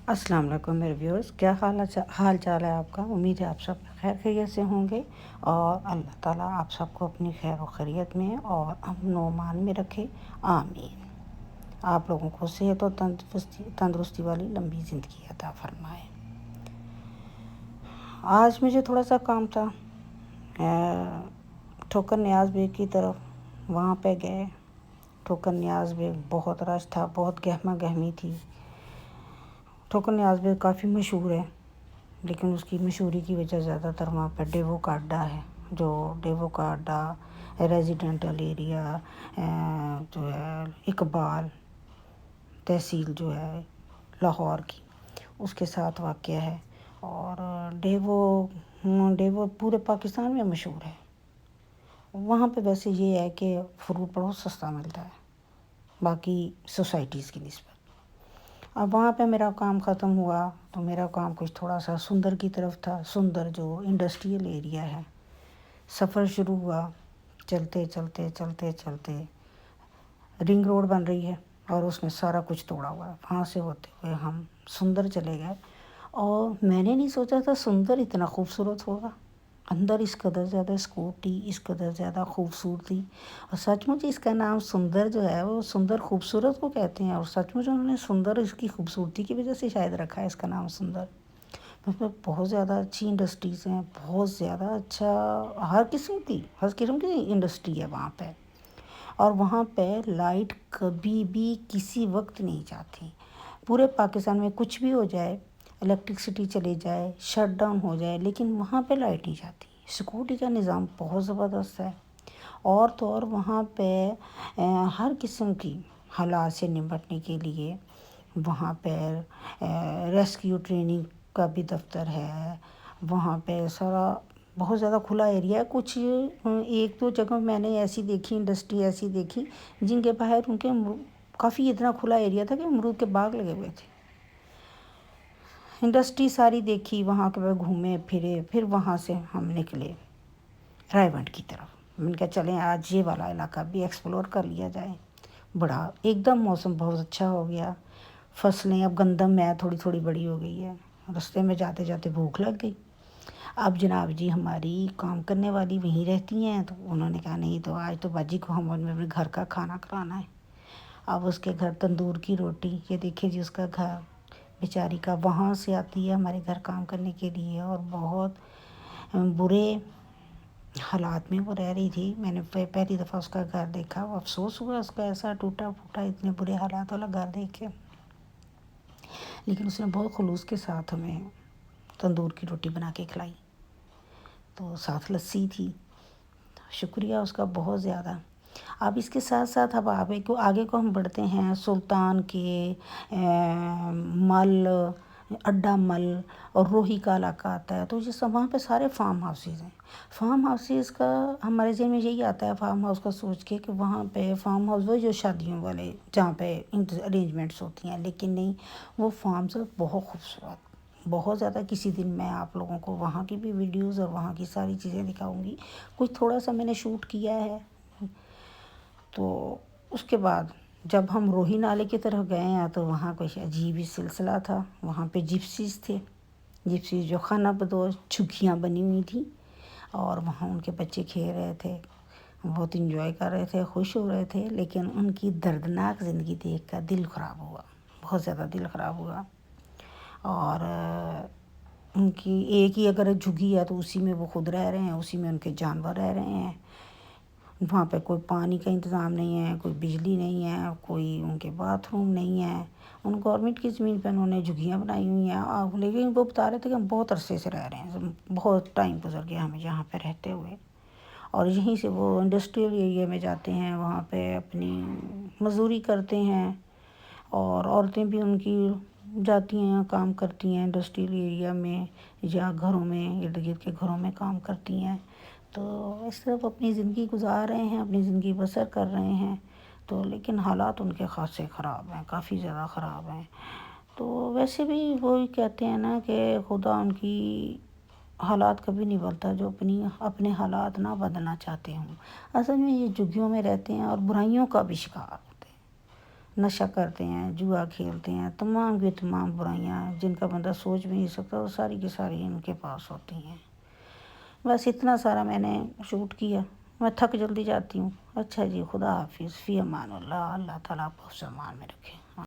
अस्सलाम वालेकुम मेरे व्यूअर्स, क्या हाल चाल है आपका। उम्मीद है आप सब खैर खैरियत से होंगे और अल्लाह ताला आप सबको अपनी खैर और खैरियत में और अमन व अमान में रखे, आमीन। आप लोगों को सेहत और तंदुरुस्ती वाली लंबी ज़िंदगी अता फरमाए। आज मुझे थोड़ा सा काम था, ठोकर नियाज़ बेग की तरफ, वहाँ पे गए। ठोकर नियाज़ बेग बहुत रश था, बहुत गहमा गहमी थी। ठोकर नियाज़ बेग काफ़ी मशहूर है, लेकिन उसकी मशहूरी की वजह ज़्यादातर वहाँ पर डेवो का अड्डा है। जो डेवो का अड्डा रेजिडेंटल एरिया जो है इकबाल तहसील जो है लाहौर की, उसके साथ वाक़या है। और डेवो पूरे पाकिस्तान में मशहूर है। वहाँ पे वैसे ये है कि फ्रूट बहुत सस्ता मिलता है बाकी सोसाइटीज़ की निस्बत। अब वहाँ पे मेरा काम ख़त्म हुआ तो मेरा काम कुछ थोड़ा सा सुंदर की तरफ था। सुंदर जो इंडस्ट्रियल एरिया है। सफ़र शुरू हुआ, चलते चलते चलते चलते रिंग रोड बन रही है और उसमें सारा कुछ तोड़ा हुआ है। वहाँ से होते हुए हम सुंदर चले गए और मैंने नहीं सोचा था सुंदर इतना खूबसूरत होगा। अंदर इस कदर ज़्यादा स्कूटी, इस कदर ज़्यादा खूबसूरती, और सचमुच इसका नाम सुंदर जो है वो सुंदर खूबसूरत को कहते हैं। और सचमुच उन्होंने सुंदर इसकी खूबसूरती की वजह से शायद रखा है इसका नाम सुंदर। उसमें बहुत ज़्यादा अच्छी इंडस्ट्रीज़ हैं, बहुत ज़्यादा अच्छा हर किस्म की इंडस्ट्री है वहाँ पे। और वहाँ पे लाइट कभी भी किसी वक्त नहीं जाती। पूरे पाकिस्तान में कुछ भी हो जाए, इलेक्ट्रिसिटी चली जाए, शट डाउन हो जाए, लेकिन वहाँ पे लाइट नहीं जाती। सिक्योरिटी का निज़ाम बहुत ज़बरदस्त है। और तो और वहाँ पे हर किस्म की हालात से निपटने के लिए वहाँ पर रेस्क्यू ट्रेनिंग का भी दफ्तर है। वहाँ पे सारा बहुत ज़्यादा खुला एरिया है। कुछ एक दो जगह मैंने ऐसी देखी, इंडस्ट्री ऐसी देखी जिनके बाहर उनके काफ़ी इतना खुला एरिया था कि अमरूद के बाग लगे हुए थे। इंडस्ट्री सारी देखी, वहाँ के घूमे फिरे, फिर वहाँ से हम निकले रायवंड की तरफ। मैंने कहा चलें आज ये वाला इलाका भी एक्सप्लोर कर लिया जाए। बड़ा एकदम मौसम बहुत अच्छा हो गया। फसलें अब गंदम में थोड़ी थोड़ी बड़ी हो गई है। रास्ते में जाते जाते भूख लग गई। अब जनाब जी हमारी काम करने वाली वहीं रहती हैं, तो उन्होंने कहा नहीं तो आज तो बाजी को हम अपने घर का खाना खिलाना है। अब उसके घर तंदूर की रोटी, ये देखिए जी उसका घर बेचारी का वहाँ से आती है हमारे घर काम करने के लिए, और बहुत बुरे हालात में वो रह रही थी। मैंने पहली दफ़ा उसका घर देखा, वो अफसोस हुआ उसका ऐसा टूटा फूटा इतने बुरे हालात वाला घर देख के। लेकिन उसने बहुत खुलूस के साथ हमें तंदूर की रोटी बना के खिलाई, तो साथ लस्सी थी। शुक्रिया उसका बहुत ज़्यादा। अब इसके साथ साथ अब आगे को हम बढ़ते हैं। सुल्तान के मल, अड्डा मल और रोही का इलाका आता है। तो ये सब वहाँ पे सारे फार्म हाउसेज़ हैं। फार्म हाउसेज़ का हमारे ज़हन में यही आता है फार्म हाउस का सोच के कि वहाँ पे फार्म हाउस वो जो शादियों वाले जहाँ पे अरेंजमेंट्स होती हैं, लेकिन नहीं, वो फार्म्स बहुत खूबसूरत, बहुत ज़्यादा। किसी दिन मैं आप लोगों को वहाँ की भी वीडियोज़ और वहाँ की सारी चीज़ें दिखाऊंगी। कुछ थोड़ा सा मैंने शूट किया है। तो उसके बाद जब हम रोही नाले की तरफ गए हैं तो वहाँ कुछ अजीब ही सिलसिला था। वहाँ पे जिप्सीज़ थे, जिप्सीज़ जो खाना बदोश झुग्गियाँ बनी हुई थी, और वहाँ उनके बच्चे खेल रहे थे, बहुत इंजॉय कर रहे थे, खुश हो रहे थे। लेकिन उनकी दर्दनाक ज़िंदगी देख कर दिल ख़राब हुआ, बहुत ज़्यादा दिल ख़राब हुआ। और उनकी एक ही अगर झुग्गी है तो उसी में वो खुद रह रहे हैं, उसी में उनके जानवर रह रहे हैं। वहाँ पे कोई पानी का इंतज़ाम नहीं है, कोई बिजली नहीं है, कोई उनके बाथरूम नहीं है। उन गवर्नमेंट की ज़मीन पर उन्होंने झुग्गियाँ बनाई हुई हैं। लेकिन वो बता रहे थे कि हम बहुत अरसे से रह रहे हैं, बहुत टाइम गुजर गया हमें यहाँ पे रहते हुए। और यहीं से वो इंडस्ट्रियल एरिया में जाते हैं, वहाँ पे अपनी मज़दूरी करते हैं। और औरतें भी उनकी जाती हैं, काम करती हैं इंडस्ट्रियल एरिया में या घरों में, इर्द गिर्द के घरों में काम करती हैं। तो इस तरह वो अपनी ज़िंदगी गुजार रहे हैं, अपनी ज़िंदगी बसर कर रहे हैं। तो लेकिन हालात उनके ख़ासे ख़राब हैं, काफ़ी ज़्यादा ख़राब हैं। तो वैसे भी वही कहते हैं ना कि खुदा उनकी हालात कभी नहीं बदलता जो अपने हालात ना बदलना चाहते हों। असल में ये झुग्गियों में रहते हैं और बुराइयों का भी शिकार होते हैं। نشہ کرتے ہیں، جوا کھیلتے ہیں، تمام کی تمام برائیاں جن کا بندہ سوچ بھی نہیں سکتا وہ ساری کی ساری ان کے پاس ہوتی ہیں۔ بس اتنا سارا میں نے شوٹ کیا، میں تھک جلدی جاتی ہوں۔ اچھا جی، خدا حافظ، فی امان اللہ، اللہ تعالیٰ آپ کو امان میں رکھے۔